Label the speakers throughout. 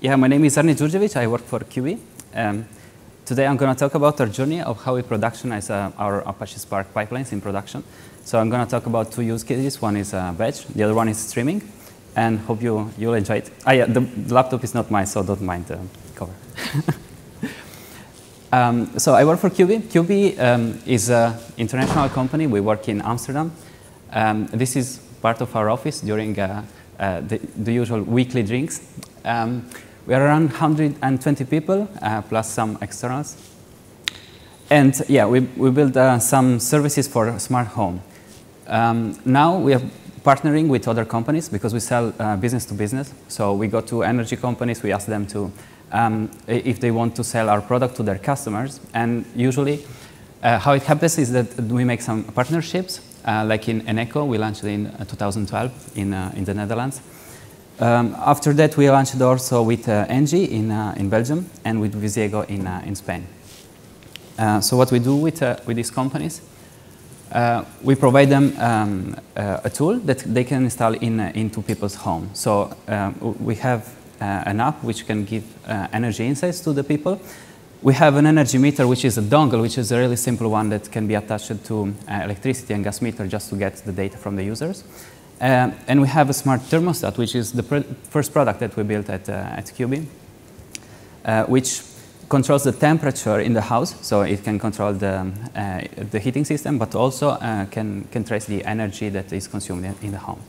Speaker 1: Yeah, my name is Erni. I work for Quby. Today I'm going to talk about our journey of how we productionize our Apache Spark pipelines in production. So I'm going to talk about two use cases. One is batch, the other one is streaming, and hope you'll enjoy it. Yeah, the laptop is not mine, so don't mind the cover. So I work for Quby. Quby is an international company. We work in Amsterdam. This is part of our office during the usual weekly drinks. We are around 120 people, plus some externals. And yeah, we build some services for smart home. Now we are partnering with other companies because we sell business to business. So we go to energy companies, we ask them to, if they want to sell our product to their customers. And usually how it happens is that we make some partnerships, like in Eneco, we launched in 2012 in the Netherlands. After that, we launched also with Engie in Belgium and with Visiego in Spain. So what we do with these companies, we provide them a tool that they can install into people's home. So we have an app which can give energy insights to the people. We have an energy meter, which is a dongle, which is a really simple one that can be attached to electricity and gas meter just to get the data from the users. And we have a smart thermostat, which is the first product that we built at Quby, which controls the temperature in the house, so it can control the heating system, but also can trace the energy that is consumed in the home.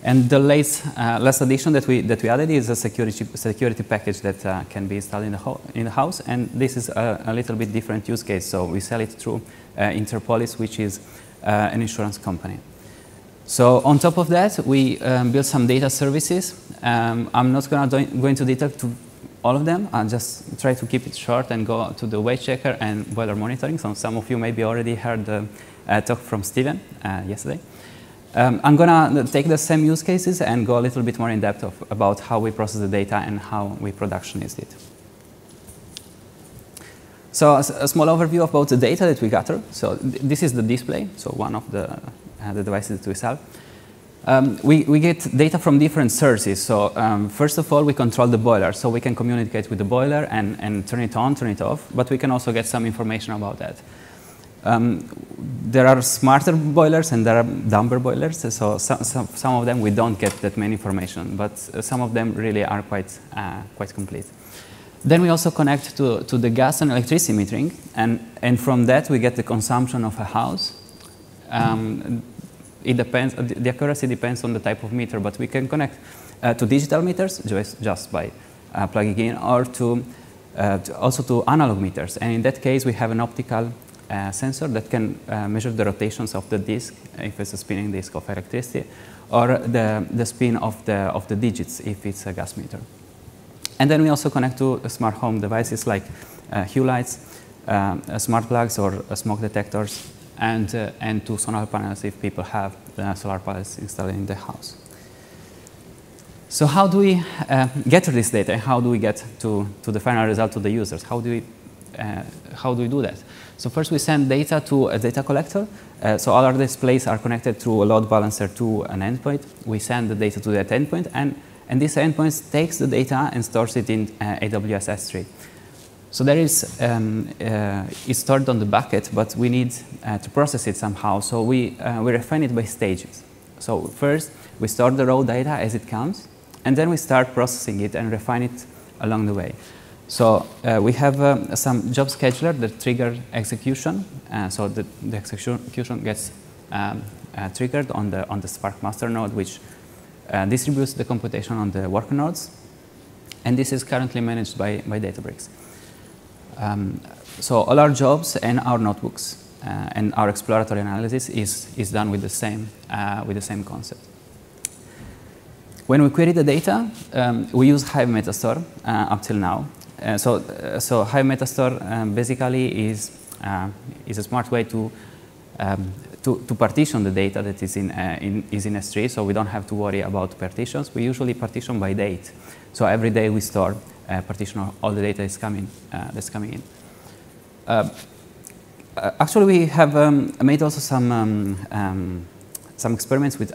Speaker 1: And the last addition that we added is a security package that can be installed in the house, and this is a little bit different use case. So we sell it through Interpolis, which is an insurance company. So on top of that, we built some data services. I'm not going to go into detail to all of them. I'll just try to keep it short and go to the weight checker and boiler monitoring. So some of you maybe already heard the talk from Steven yesterday. I'm going to take the same use cases and go a little bit more in depth about how we process the data and how we productionize it. So a small overview about the data that we gather. So this is the display, so one of the devices that we sell. We get data from different sources. So first of all, we control the boiler. So we can communicate with the boiler and turn it on, turn it off. But we can also get some information about that. There are smarter boilers and there are dumber boilers. So some of them we don't get that many information, but some of them really are quite complete. Then we also connect to the gas and electricity metering, and from that we get the consumption of a house. It depends. The accuracy depends on the type of meter, but we can connect to digital meters just by plugging in, or also to analog meters. And in that case, we have an optical sensor that can measure the rotations of the disk, if it's a spinning disk of electricity, or the spin of the digits, if it's a gas meter. And then we also connect to smart home devices like hue lights, smart plugs, or smoke detectors, and to solar panels if people have solar panels installed in the house. So how do we get to this data? How do we get to the final result to the users? How do we do that? So first we send data to a data collector. So all our displays are connected through a load balancer to an endpoint. We send the data to that endpoint, and this endpoint takes the data and stores it in AWS S3. So there is, it's stored on the bucket, but we need to process it somehow. So we refine it by stages. So first, we store the raw data as it comes, and then we start processing it and refine it along the way. So we have some job scheduler that trigger execution. So the execution gets triggered on the Spark master node, which distributes the computation on the worker nodes. And this is currently managed by Databricks. So all our jobs and our notebooks and our exploratory analysis is done with the same concept. When we query the data, we use Hive Metastore up till now. So Hive Metastore basically is a smart way to partition the data that is in S3, so we don't have to worry about partitions. We usually partition by date. So every day we store partition of all the data that's coming in. Actually, we have made also some some experiments with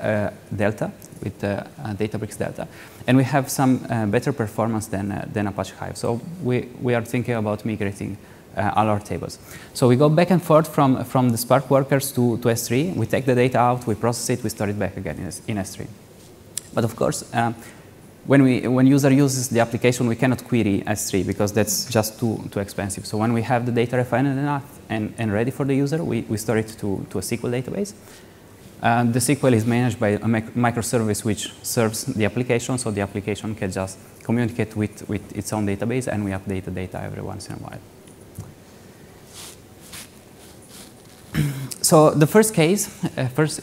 Speaker 1: Delta, with Databricks Delta, and we have some better performance than Apache Hive. So we are thinking about migrating all our tables. So we go back and forth from the Spark workers to S3. We take the data out, we process it, we store it back again in S3. But of course, when user uses the application, we cannot query S3 because that's just too expensive. So when we have the data refined enough and ready for the user, we store it to a SQL database. The SQL is managed by a microservice which serves the application, so the application can just communicate with its own database, and we update the data every once in a while. So the first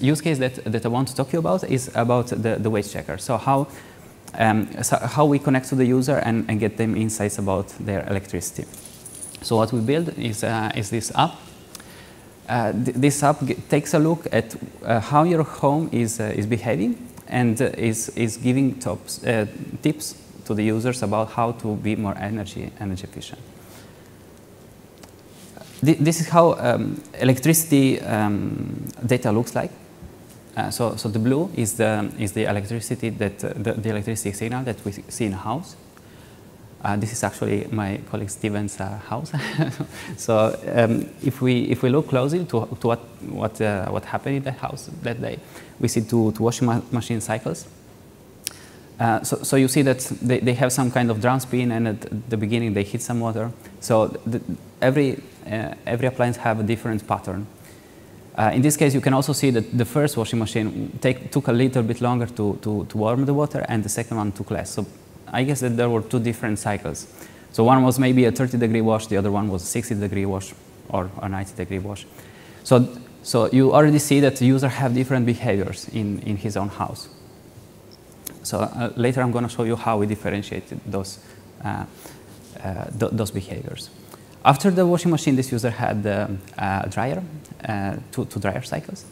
Speaker 1: use case that I want to talk to you about is about the wage checker. So how we connect to the user and get them insights about their electricity. So what we build is this app. This app takes a look at how your home is behaving and is giving tips to the users about how to be more energy efficient. This is how electricity data looks like. So the blue is the electricity the electricity signal that we see in a house. This is actually my colleague Steven's house. So if we look closely to what happened in the house that day, we see two washing machine cycles. So you see that they have some kind of drum spin, and at the beginning they hit some water. So every appliance have a different pattern. In this case, you can also see that the first washing machine took a little bit longer to warm the water, and the second one took less. So I guess that there were two different cycles. So one was maybe a 30-degree wash, the other one was a 60-degree wash or a 90-degree wash. So you already see that the user have different behaviors in his own house. So later I'm going to show you how we differentiate those behaviors. After the washing machine, this user had a dryer, two dryer cycles,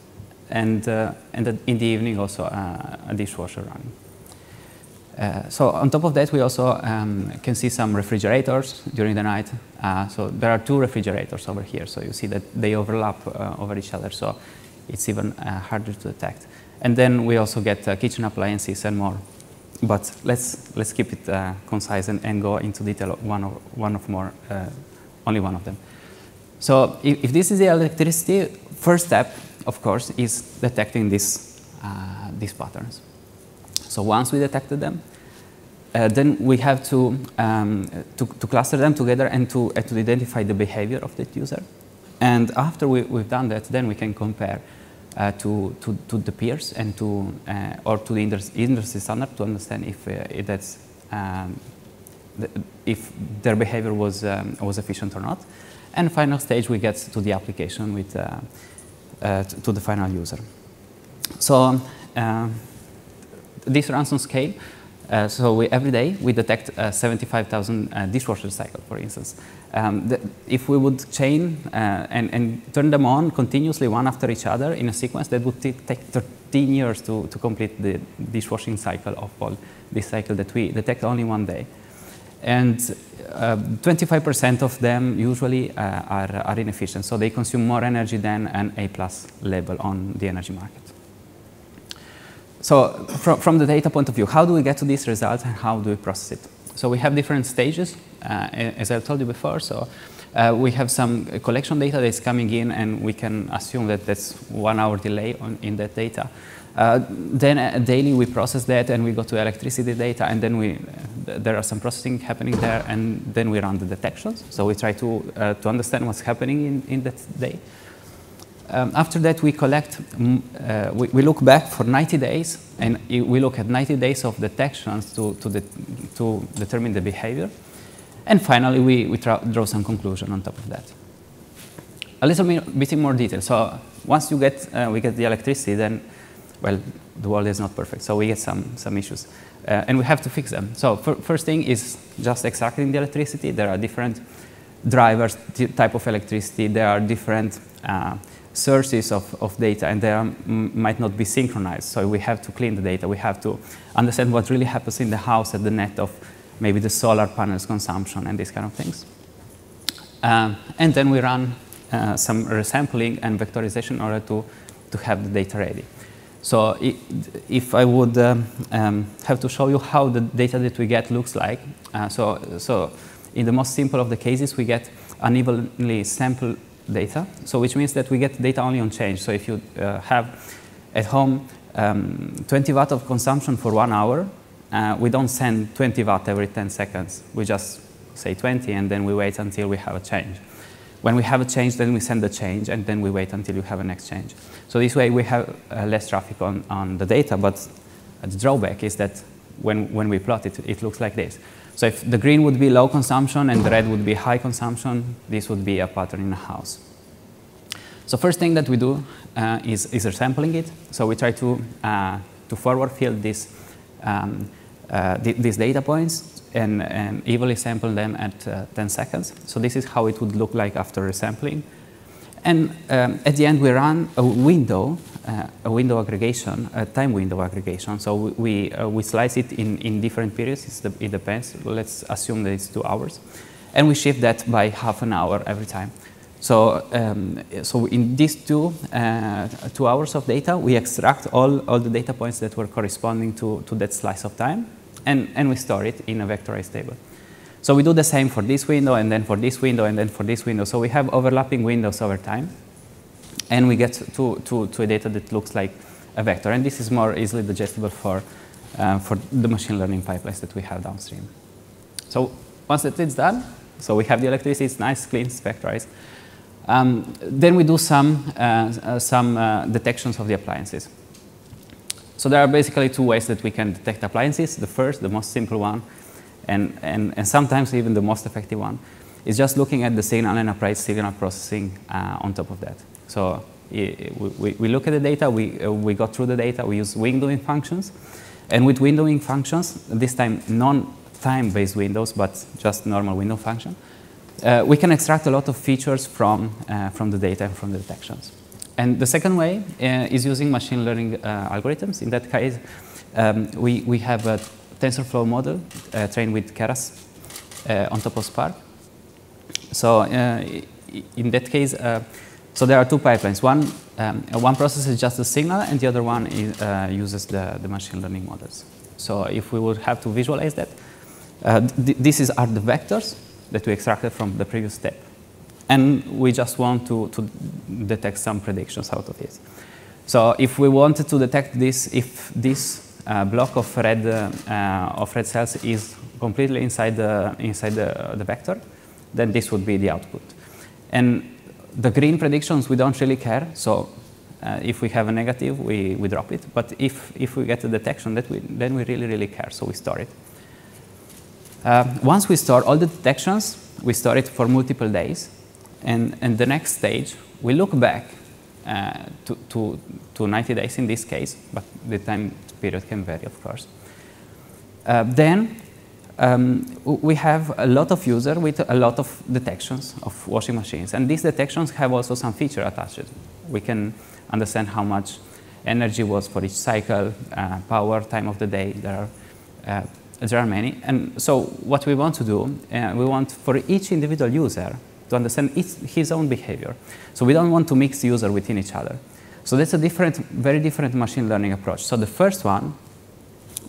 Speaker 1: and in the evening also a dishwasher running. So on top of that, we also can see some refrigerators during the night. So there are two refrigerators over here. So you see that they overlap over each other. So it's even harder to detect. And then we also get kitchen appliances and more. But let's keep it concise and go into detail only one of them. So if this is the electricity, first step, of course, is detecting these patterns. So once we detected them, then we have to cluster them together and to identify the behavior of that user. And after we've done that, then we can compare to the peers and or to the industry standard to understand if their behavior was efficient or not. And final stage, we get to the application with to the final user. So this runs on scale. So every day we detect 75,000 dishwasher cycle, for instance. If we would chain and turn them on continuously one after each other in a sequence, that would take 13 years to complete the dishwashing cycle of all this cycle that we detect only one day. And 25% of them usually are inefficient, so they consume more energy than an A+ label on the energy market. So from the data point of view, how do we get to these results and how do we process it? So we have different stages, as I told you before. So we have some collection data that's coming in, and we can assume that that's 1 hour delay in that data. Then daily we process that, and we go to electricity data, and then there are some processing happening there, and then we run the detections. So we try to understand what's happening in that day. After that, we collect, we look back for 90 days, and we look at 90 days of detections to determine the behavior. And finally, we draw some conclusion on top of that. A little bit in more detail. So once we get the electricity, then, well, the world is not perfect. So we get some issues, and we have to fix them. So first thing is just extracting the electricity. There are different drivers, type of electricity. There are different sources of data, and they might not be synchronized. So we have to clean the data. We have to understand what really happens in the house at the net of maybe the solar panels consumption and these kind of things. And then we run some resampling and vectorization in order to have the data ready. So if I would have to show you how the data that we get looks like, so in the most simple of the cases, we get unevenly sampled data, so which means that we get data only on change. So if you have at home 20 watt of consumption for 1 hour, we don't send 20 watt every 10 seconds. We just say 20, and then we wait until we have a change. When we have a change, then we send the change, and then we wait until you have a next change. So this way we have less traffic on the data, but the drawback is that when we plot it, it looks like this. So if the green would be low consumption and the red would be high consumption, this would be a pattern in a house. So first thing that we do is resampling it. So we try to forward fill these data points and evenly sample them at 10 seconds. So this is how it would look like after resampling. And at the end, we run a window aggregation, a time window aggregation. So we slice it in different periods. It depends. Let's assume that it's 2 hours. And we shift that by half an hour every time. So, so in these 2 hours of data, we extract all the data points that were corresponding to that slice of time. And we store it in a vectorized table. So we do the same for this window, and then for this window, and then for this window. So we have overlapping windows over time. And we get to a data that looks like a vector. And this is more easily digestible for the machine learning pipelines that we have downstream. So once that it's done, so we have the electricity, it's nice, clean, it's vectorized. Then we do some detections of the appliances. So there are basically 2 ways that we can detect appliances. The first, the most simple one, and sometimes even the most effective one, is just looking at the signal and apply signal processing on top of that. So we look at the data, we go through the data, we use windowing functions. And with windowing functions, this time non-time-based windows, but just normal window function, we can extract a lot of features from the data and from the detections. And the second way is using machine learning algorithms. In that case, we have a TensorFlow model trained with Keras on top of Spark. So in that case, so there are 2 pipelines. One processes just the signal, and the other one uses the machine learning models. So if we would have to visualize that, these are the vectors that we extracted from the previous step. And we just want to detect some predictions out of it. So if we wanted to detect this, if this block of red cells is completely inside the vector, then this would be the output. And the green predictions, we don't really care. So if we have a negative, we drop it. But if we get a detection, then we really care. So we store it. Once we store all the detections, we store it for multiple days. And the next stage, we look back to 90 days in this case, but the time period can vary, of course. Then we have a lot of users with a lot of detections of washing machines. And these detections have also some feature attached. We can understand how much energy was for each cycle, power, time of the day. There are many. And so what we want to do, we want for each individual user to understand his own behavior. So we don't want to mix users within each other. So that's a very different machine learning approach. So the first one,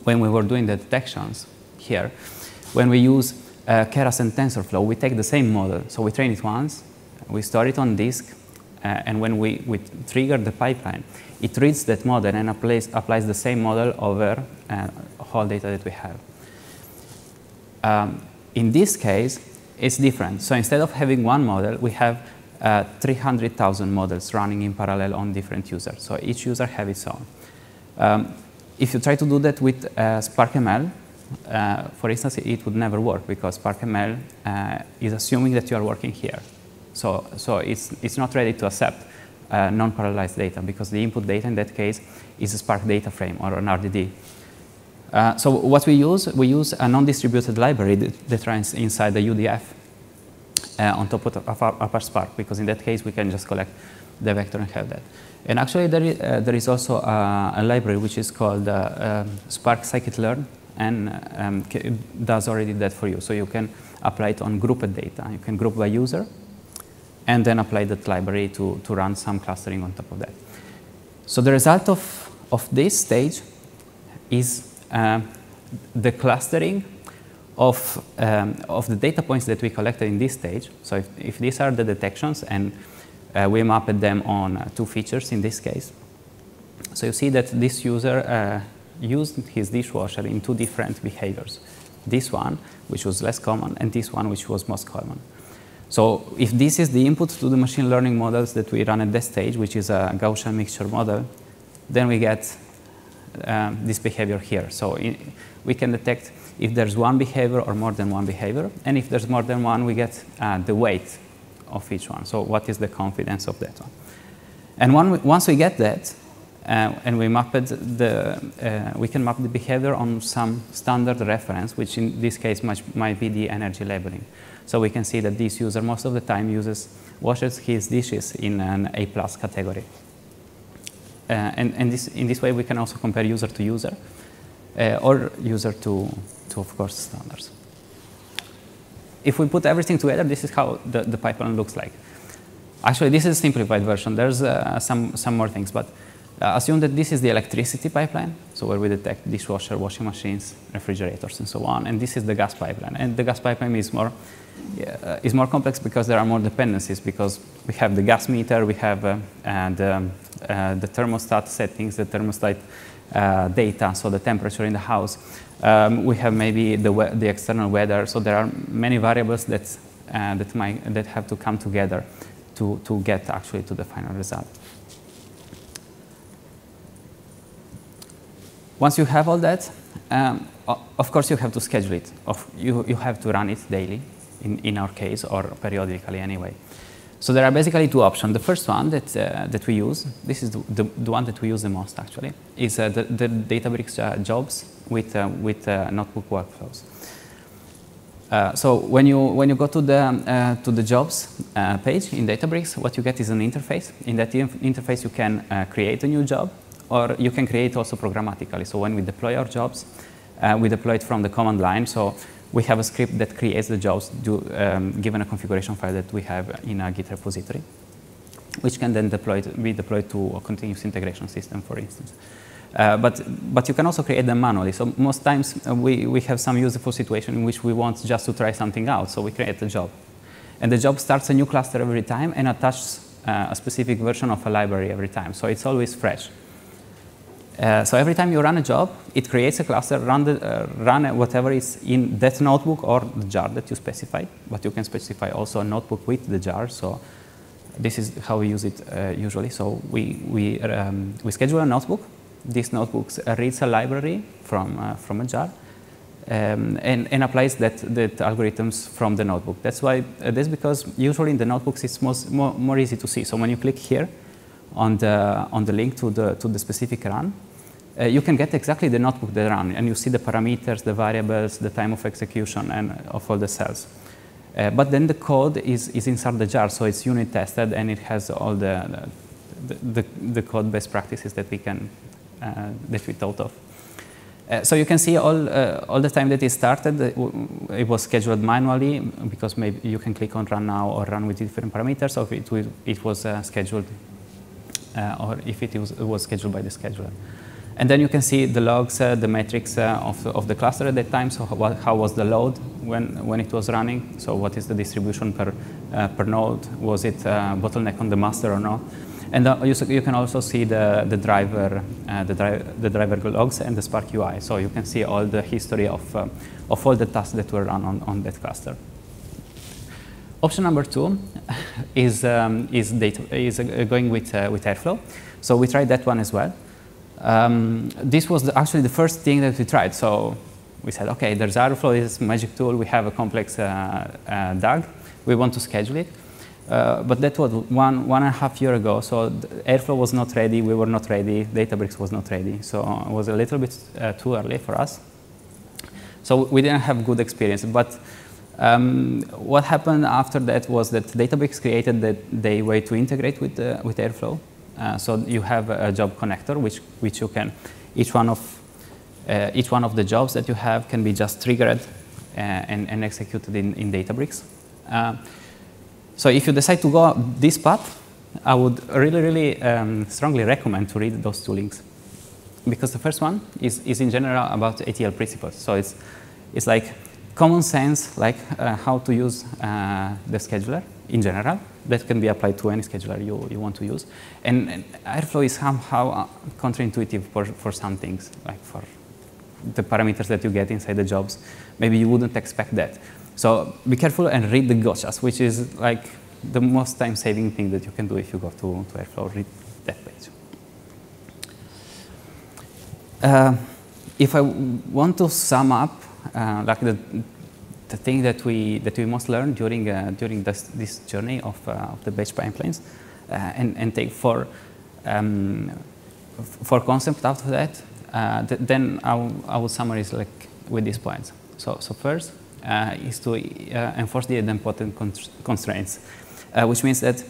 Speaker 1: when we were doing the detections here, when we use Keras and TensorFlow, we take the same model. So we train it once, we store it on disk, and when we trigger the pipeline, it reads that model and applies the same model over whole data that we have. In this case, it's different. So instead of having one model, we have 300,000 models running in parallel on different users. So each user has its own. If you try to do that with SparkML, for instance, it would never work because SparkML is assuming that you are working here. So it's not ready to accept non-parallelized data because the input data in that case is a Spark data frame or an RDD. So what we use a non-distributed library that runs inside the UDF on top of Apache Spark, because in that case we can just collect the vector and have that. And actually there is also a library which is called Spark scikit-learn, and it does already that for you. So you can apply it on grouped data. You can group by user and then apply that library to run some clustering on top of that. So the result of of this stage is the clustering of the data points that we collected in this stage. So if these are the detections and we mapped them on 2 features in this case. So you see that this user used his dishwasher in 2 different behaviors. This one, which was less common, and this one, which was most common. So if this is the input to the machine learning models that we run at that stage, which is a Gaussian mixture model, then we get this behavior here. So we can detect if there's one behavior or more than one behavior. And if there's more than one, we get the weight of each one. So what is the confidence of that one? And once we get that, and we we can map the behavior on some standard reference, which in this case might be the energy labeling. So we can see that this user most of the time washes his dishes in an A+ category. And in this way, we can also compare user to user, or user to of course, standards. If we put everything together, this is how the pipeline looks like. Actually, this is a simplified version. There's some more things, but assume that this is the electricity pipeline, so where we detect dishwasher, washing machines, refrigerators, and so on. And this is the gas pipeline. And the gas pipeline is more complex because there are more dependencies, because we have the gas meter, we have the thermostat settings, the thermostat data, so the temperature in the house. We have maybe the external weather. So there are many variables that have to come together to get actually to the final result. Once you have all that, of course you have to schedule it. You have to run it daily, in our case, or periodically anyway. So there are basically 2 options. The first one that we use, this is the one that we use the most actually, is the Databricks jobs with notebook workflows. So when you go to the jobs page in Databricks, what you get is an interface. In that interface, you can create a new job, or you can create also programmatically. So when we deploy our jobs, we deploy it from the command line. So we have a script that creates the jobs given a configuration file that we have in a Git repository, which can then be deployed to a continuous integration system, for instance. But you can also create them manually. So most times we have some useful situation in which we want just to try something out. So we create a job. And the job starts a new cluster every time and attaches a specific version of a library every time. So it's always fresh. So every time you run a job, it creates a cluster, run whatever is in that notebook or the jar that you specified. But you can specify also a notebook with the jar. So this is how we use it usually. So we schedule a notebook. This notebook reads a library from a jar and applies that algorithms from the notebook. That's because usually in the notebooks it's more easy to see. So when you click here on the link to the specific run, you can get exactly the notebook they run, and you see the parameters, the variables, the time of execution, and of all the cells. But then the code is inside the jar, so it's unit tested, and it has all the code best practices that we thought of. So you can see all the time that it started, it was scheduled manually, because maybe you can click on run now or run with different parameters, or it was scheduled, or if it was scheduled by the scheduler. And then you can see the logs, the metrics of the cluster at that time. So how was the load when it was running? So what is the distribution per node? Was it bottleneck on the master or not? And you can also see the driver logs and the Spark UI. So you can see all the history of all the tasks that were run on that cluster. Option number 2 is going with Airflow. So we tried that one as well. This was actually the first thing that we tried. So we said, okay, there's Airflow, this magic tool. We have a complex DAG. We want to schedule it. But that was one and a half year ago. So Airflow was not ready. We were not ready. Databricks was not ready. So it was a little bit too early for us. So we didn't have good experience. But what happened after that was that Databricks created the way to integrate with Airflow. So you have a job connector, which you can each one of the jobs that you have can be just triggered and executed in Databricks. So if you decide to go this path, I would really strongly recommend to read those 2 links. because the first one is in general about ATL principles. So it's like common sense, like how to use the scheduler in general. That can be applied to any scheduler you want to use. And Airflow is somehow counterintuitive for some things, like for the parameters that you get inside the jobs. Maybe you wouldn't expect that. So be careful and read the gotchas, which is like the most time-saving thing that you can do if you go to Airflow. Read that page. If I want to sum up like the thing that we must learn during this journey of the batch pipelines, and take four concepts out of that, then I will summarize like with these points. So first is to enforce the idempotent constraints, which means that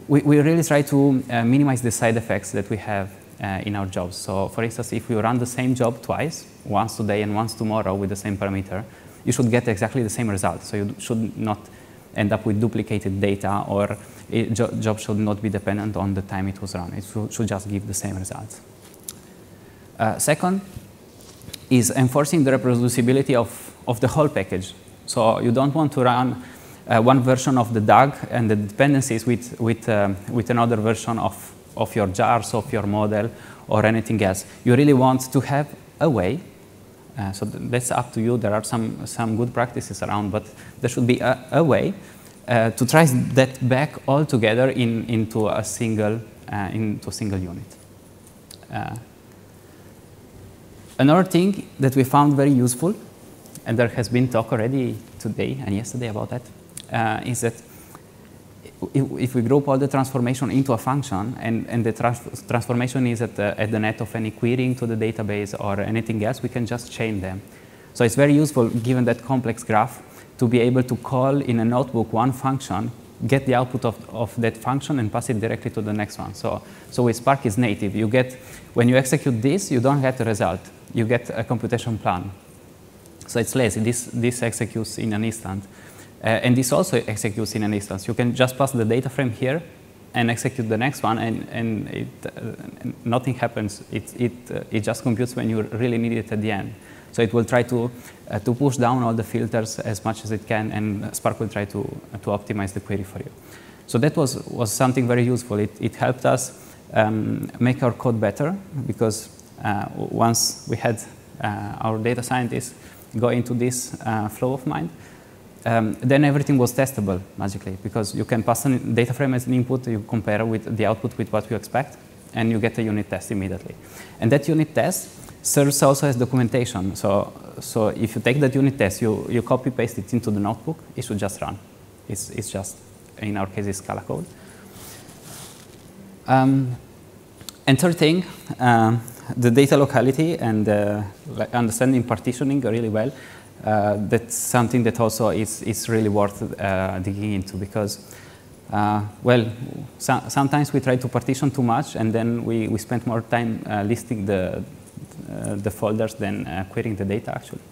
Speaker 1: we really try to minimize the side effects that we have in our jobs. So for instance, if we run the same job twice, once today and once tomorrow with the same parameter, you should get exactly the same result. So you should not end up with duplicated data, or job should not be dependent on the time it was run. It should just give the same results. Second is enforcing the reproducibility of the whole package. So you don't want to run one version of the DAG and the dependencies with another version of your jars, of your model, or anything else. You really want to have a way. So that's up to you. There are some good practices around, but there should be a way to trace that back all together into a single unit. Another thing that we found very useful, and there has been talk already today and yesterday about that, is that if we group all the transformation into a function, and the transformation is at the net of any querying to the database or anything else, we can just chain them. So it's very useful, given that complex graph, to be able to call in a notebook one function, get the output of that function, and pass it directly to the next one. So with Spark is native. You get, when you execute this, you don't get a result. You get a computation plan. So it's lazy. This executes in an instant. And this also executes in an instance. You can just pass the data frame here and execute the next one, and nothing happens. It just computes when you really need it at the end. So it will try to push down all the filters as much as it can, and Spark will try to optimize the query for you. So that was something very useful. It helped us make our code better, because once we had our data scientists go into this flow of mind, then everything was testable magically, because you can pass a data frame as an input, you compare with the output with what you expect, and you get a unit test immediately. And that unit test serves also as documentation. So if you take that unit test, you copy paste it into the notebook, it should just run. It's just, in our case, it's Scala code. And third thing, the data locality and understanding partitioning really well. That's something that also is really worth digging into, because, well, sometimes we try to partition too much, and then we spend more time listing the folders than querying the data, actually.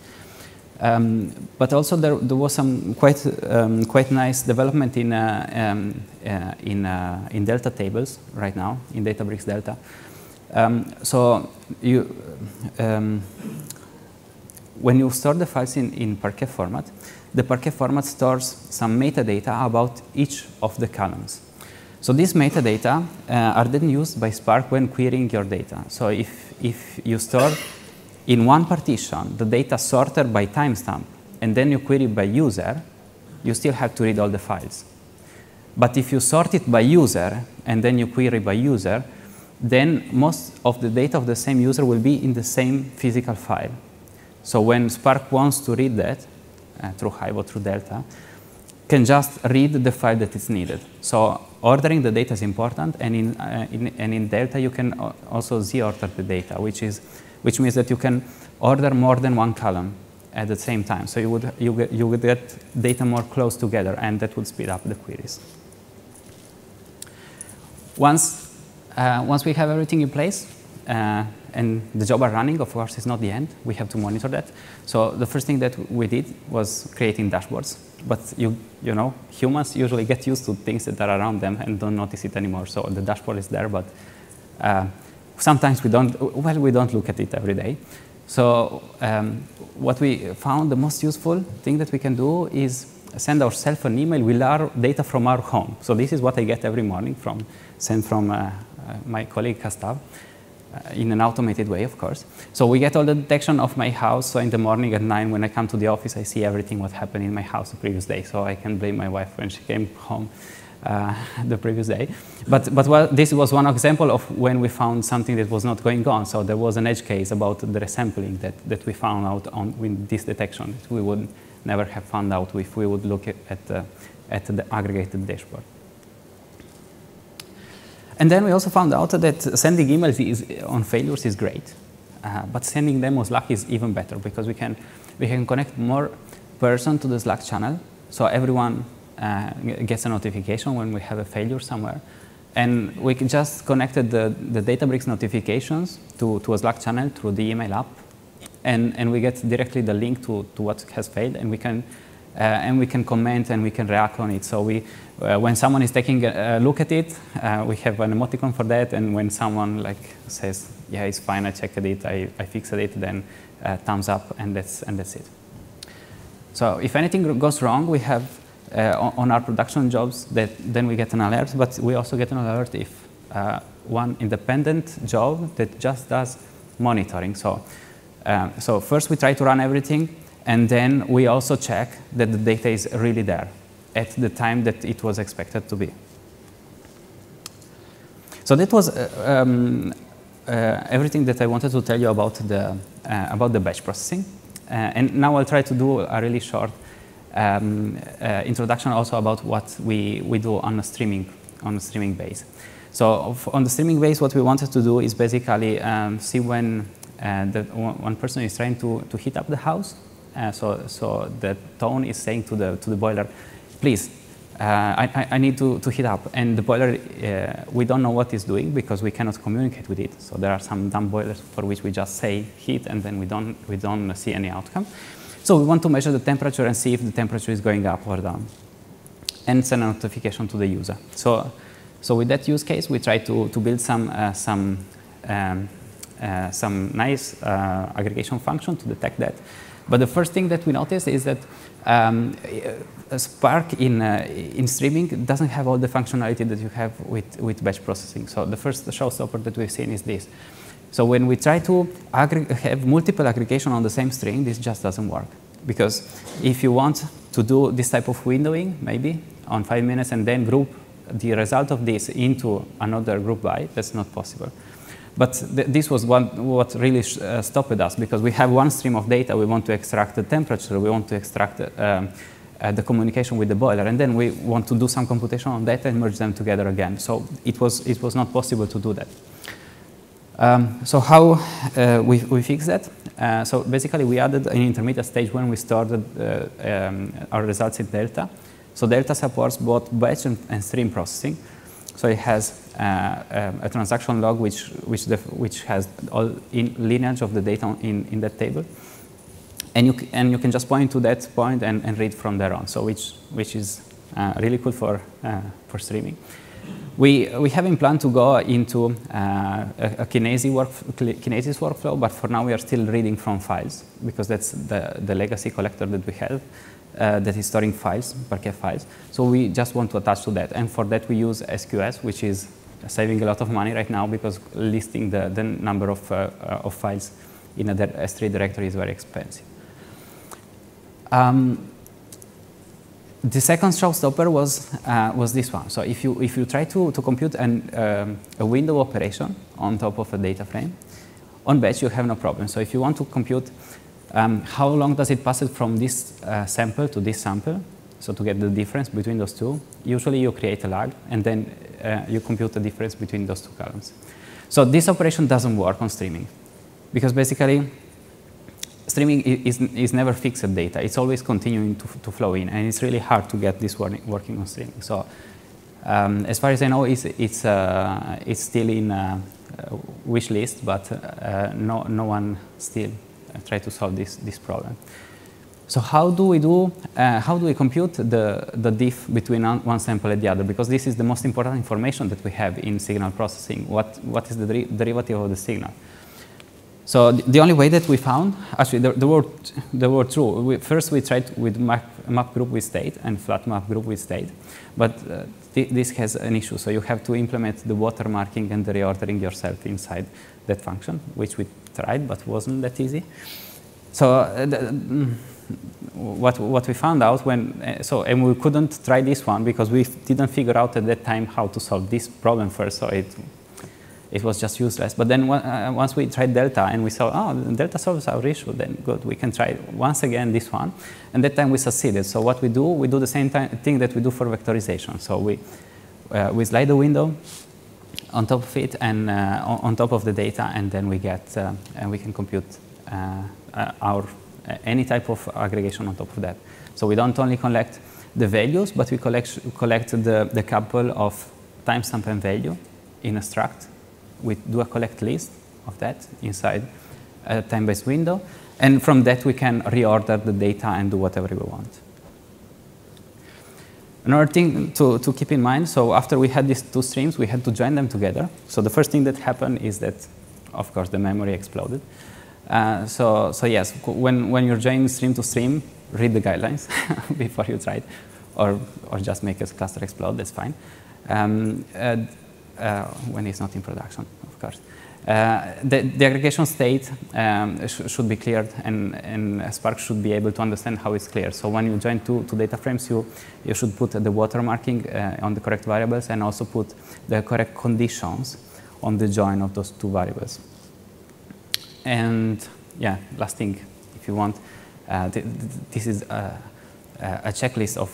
Speaker 1: But also there was some quite nice development in Delta tables right now, in Databricks Delta. So when you store the files in Parquet format, the Parquet format stores some metadata about each of the columns. So these metadata are then used by Spark when querying your data. So if you store in one partition the data sorted by timestamp, and then you query by user, you still have to read all the files. But if you sort it by user, and then you query by user, then most of the data of the same user will be in the same physical file. So when Spark wants to read that, through Hive or through Delta, can just read the file that is needed. So ordering the data is important, and in Delta you can also z-order the data, which means that you can order more than one column at the same time. So you would get data more close together, and that would speed up the queries. Once we have everything in place, and the job are running, of course, it's not the end. We have to monitor that. So the first thing that we did was creating dashboards. But you know, humans usually get used to things that are around them and don't notice it anymore. So the dashboard is there, but sometimes we don't look at it every day. So what we found the most useful thing that we can do is send ourselves an email with our data from our home. So this is what I get every morning sent from my colleague Gustav, in an automated way, of course. So we get all the detection of my house. So in the morning at 9, when I come to the office, I see everything what happened in my house the previous day. So I can blame my wife when she came home the previous day. But this was one example of when we found something that was not going on. So there was an edge case about the resampling that we found out with this detection that we would never have found out if we would look at the aggregated dashboard. And then we also found out that sending emails on failures is great, but sending them on Slack is even better because we can connect more person to the Slack channel, so everyone gets a notification when we have a failure somewhere. And we can just connected the Databricks notifications to a Slack channel through the email app, and we get directly the link to what has failed, and we can comment and we can react on it. So when someone is taking a look at it, we have an emoticon for that, and when someone says, yeah, it's fine, I checked it, I fixed it, then thumbs up, and that's it. So if anything goes wrong, we have on our production jobs then we get an alert, but we also get an alert if one independent job that just does monitoring. So first we try to run everything, and then we also check that the data is really there at the time that it was expected to be. So that was everything that I wanted to tell you about the batch processing. And now I'll try to do a really short introduction also about what we do on a streaming base. So on the streaming base, what we wanted to do is basically see when one person is trying to heat up the house. So the Toon is saying to the boiler, please, I need to heat up. And the boiler, we don't know what it's doing because we cannot communicate with it. So there are some dumb boilers for which we just say heat, and then we don't see any outcome. So we want to measure the temperature and see if the temperature is going up or down, and send a notification to the user. So with that use case, we try to build some nice aggregation function to detect that. But the first thing that we noticed is that Spark in streaming doesn't have all the functionality that you have with batch processing. So the first showstopper that we've seen is this. So when we try to have multiple aggregation on the same string, this just doesn't work. Because if you want to do this type of windowing, maybe on 5 minutes, and then group the result of this into another group by, that's not possible. But this was what really stopped us, because we have one stream of data. We want to extract the temperature. We want to extract the communication with the boiler. And then we want to do some computation on that and merge them together again. So it was not possible to do that. So how we fixed that? So basically, we added an intermediate stage when we started our results in Delta. So Delta supports both batch and stream processing. So it has a transaction log which has all lineage of the data in that table, and you can just point to that point and read from there on. So which is really cool for streaming. We haven't planned to go into a Kinesis workflow, but for now we are still reading from files, because that's the legacy collector that we have. That is storing files, Parquet files. So we just want to attach to that. And for that, we use SQS, which is saving a lot of money right now, because listing the number of files in a S3 directory is very expensive. The second showstopper was this one. So if you try to compute a window operation on top of a data frame, on batch, you have no problem. So if you want to compute how long does it pass it from this sample to this sample, so to get the difference between those two, usually you create a lag, and then you compute the difference between those two columns. So this operation doesn't work on streaming, because basically streaming is never fixed data. It's always continuing to flow in, and it's really hard to get this working on streaming. So as far as I know, it's still in wish list, but no one still try to solve this problem. So how do we compute the diff between one sample and the other? Because this is the most important information that we have in signal processing. What is the derivative of the signal? So the only way that we found, actually there were two. First we tried with map group with state and flat map group with state, but this has an issue. So you have to implement the watermarking and the reordering yourself inside that function, which we tried, but wasn't that easy. So what we found out and we couldn't try this one because we didn't figure out at that time how to solve this problem first, so it was just useless. But then once we tried delta and we saw, oh, delta solves our issue, then good, we can try once again this one. And that time we succeeded. So what we do the same thing that we do for vectorization. So we slide the window on top of it and on top of the data, and then we get, and we can compute any type of aggregation on top of that. So we don't only collect the values, but we collect the couple of timestamp and value in a struct. We do a collect list of that inside a time-based window. And from that, we can reorder the data and do whatever we want. Another thing to keep in mind, so after we had these two streams, we had to join them together. So the first thing that happened is that, of course, the memory exploded. So yes, when you're joining stream to stream, read the guidelines before you try it, or just make a cluster explode, that's fine. When it's not in production, of course. The aggregation state should be cleared, and Spark should be able to understand how it's cleared. So when you join two data frames, you should put the watermarking on the correct variables and also put the correct conditions on the join of those two variables. And yeah, last thing, if you want, this is a checklist of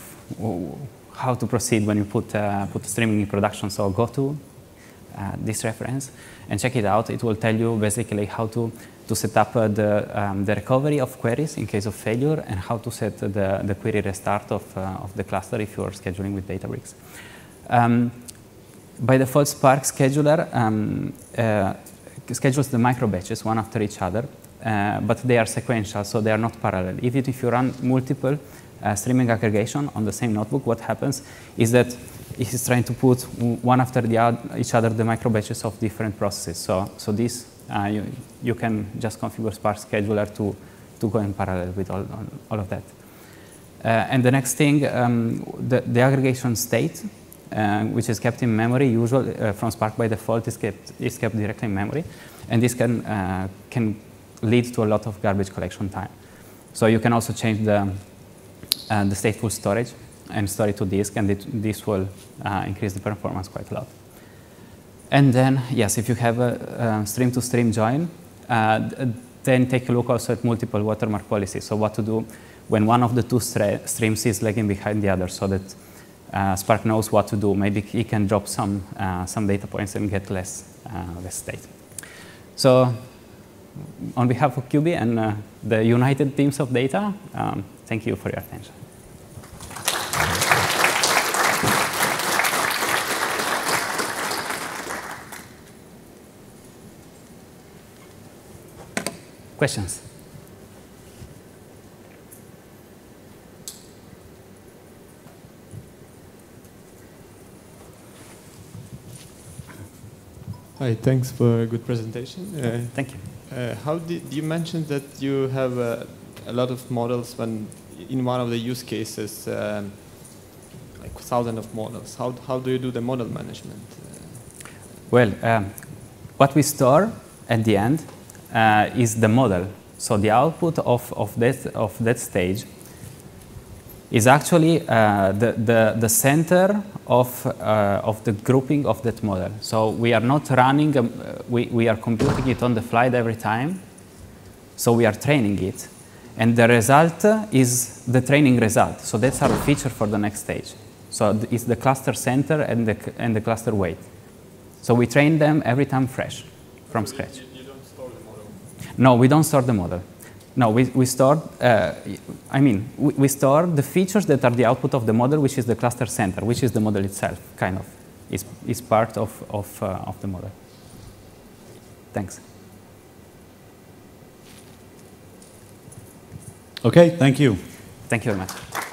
Speaker 1: how to proceed when you put streaming in production. So go to this reference and check it out. It will tell you basically how to set up the recovery of queries in case of failure, and how to set the query restart of the cluster if you are scheduling with Databricks. By default, Spark scheduler schedules the micro batches one after each other, but they are sequential, so they are not parallel. Even if you run multiple streaming aggregation on the same notebook, what happens is that it is trying to put one after each other the micro batches of different processes. So this you can just configure Spark scheduler to go in parallel with all of that. And the next thing, the aggregation state, which is kept in memory, usually from Spark by default, is kept directly in memory, and this can lead to a lot of garbage collection time. So you can also change the stateful storage and store it to disk, and this will increase the performance quite a lot. And then, yes, if you have a stream-to-stream join, then take a look also at multiple watermark policies. So what to do when one of the two streams is lagging behind the other, so that Spark knows what to do. Maybe he can drop some data points and get less state. So on behalf of Quby and the united teams of data, thank you for your attention. Questions?
Speaker 2: Hi, thanks for a good presentation.
Speaker 1: Thank you.
Speaker 2: How did you mention that you have a lot of models when in one of the use cases, like thousands of models? How do you do the model management?
Speaker 1: Well, what we store at the end is the model. So the output of that stage is actually the center of the grouping of that model. So we are not running, we are computing it on the fly every time. So we are training it. And the result is the training result. So that's our feature for the next stage. So it's the cluster center and the cluster weight. So we train them every time fresh, from scratch.
Speaker 2: You don't store the model?
Speaker 1: No, we don't store the model. No, we store, we store the features that are the output of the model, which is the cluster center, which is the model itself, kind of. Is part of the model. Thanks.
Speaker 3: Okay, thank you.
Speaker 1: Thank you very much.